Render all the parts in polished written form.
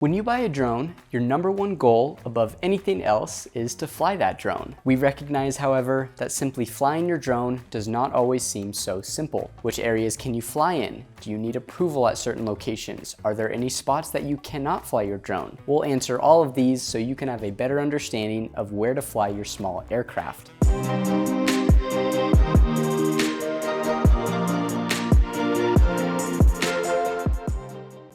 When you buy a drone, your number one goal above anything else is to fly that drone. We recognize, however, that simply flying your drone does not always seem so simple. Which areas can you fly in? Do you need approval at certain locations? Are there any spots that you cannot fly your drone? We'll answer all of these so you can have a better understanding of where to fly your small aircraft.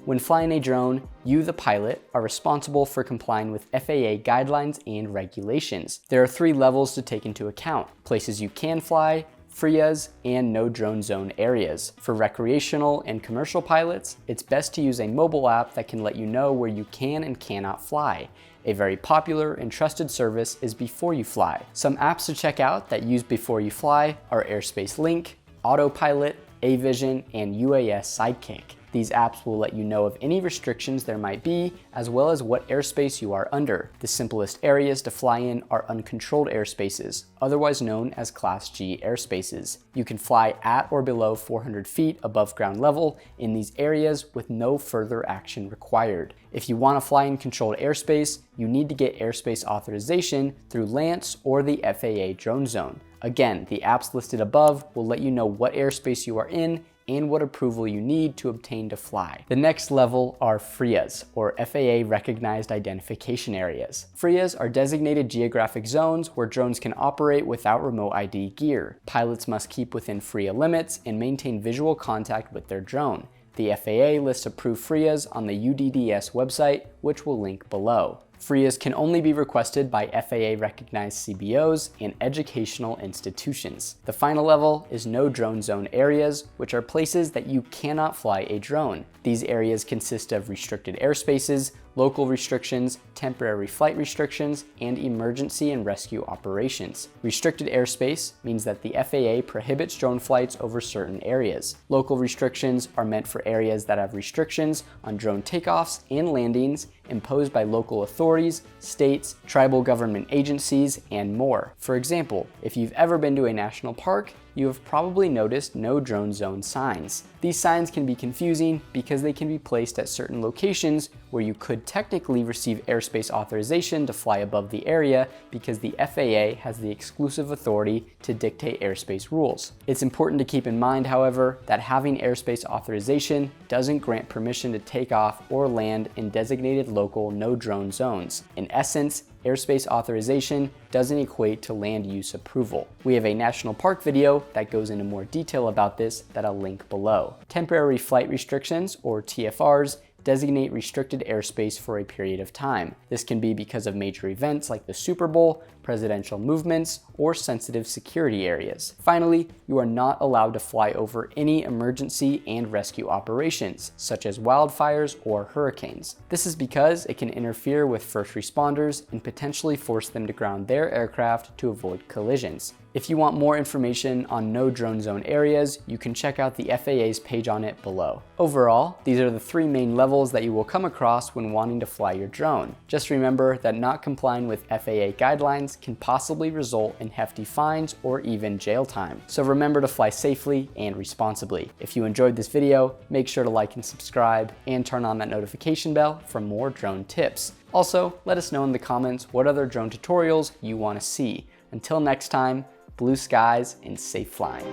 When flying a drone, you, the pilot, are responsible for complying with FAA guidelines and regulations. There are 3 levels to take into account: places you can fly, FRIAs, and no drone zone areas. For recreational and commercial pilots, it's best to use a mobile app that can let you know where you can and cannot fly. A very popular and trusted service is Before You Fly. Some apps to check out that use Before You Fly are Airspace Link, Autopilot, Avision, and UAS Sidekick. These apps will let you know of any restrictions there might be, as well as what airspace you are under. The simplest areas to fly in are uncontrolled airspaces, otherwise known as Class G airspaces. You can fly at or below 400 feet above ground level in these areas with no further action required. If you want to fly in controlled airspace, you need to get airspace authorization through LANC or the FAA Drone Zone. Again, the apps listed above will let you know what airspace you are in and what approval you need to obtain to fly. The next level are FRIAs, or FAA Recognized Identification Areas. FRIAs are designated geographic zones where drones can operate without remote ID gear. Pilots must keep within FRIA limits and maintain visual contact with their drone. The FAA lists approved FRIAs on the UDDS website, which we'll link below. FRIAs can only be requested by FAA-recognized CBOs and educational institutions. The final level is no drone zone areas, which are places that you cannot fly a drone. These areas consist of restricted airspaces, local restrictions, temporary flight restrictions, and emergency and rescue operations. Restricted airspace means that the FAA prohibits drone flights over certain areas. Local restrictions are meant for areas that have restrictions on drone takeoffs and landings imposed by local authorities, states, tribal government agencies, and more. For example, if you've ever been to a national park, you have probably noticed no drone zone signs. These signs can be confusing because they can be placed at certain locations where you could technically receive airspace authorization to fly above the area because the FAA has the exclusive authority to dictate airspace rules. It's important to keep in mind, however, that having airspace authorization doesn't grant permission to take off or land in designated local no drone zones. In essence, airspace authorization doesn't equate to land use approval. We have a national park video that goes into more detail about this that I'll link below. Temporary flight restrictions, or TFRs, designate restricted airspace for a period of time. This can be because of major events like the Super Bowl, presidential movements, or sensitive security areas. Finally, you are not allowed to fly over any emergency and rescue operations, such as wildfires or hurricanes. This is because it can interfere with first responders and potentially force them to ground their aircraft to avoid collisions. If you want more information on no drone zone areas, you can check out the FAA's page on it below. Overall, these are the 3 main levels that you will come across when wanting to fly your drone. Just remember that not complying with FAA guidelines can possibly result in hefty fines or even jail time. So remember to fly safely and responsibly. If you enjoyed this video, make sure to like and subscribe and turn on that notification bell for more drone tips. Also, let us know in the comments what other drone tutorials you want to see. Until next time, blue skies and safe flying.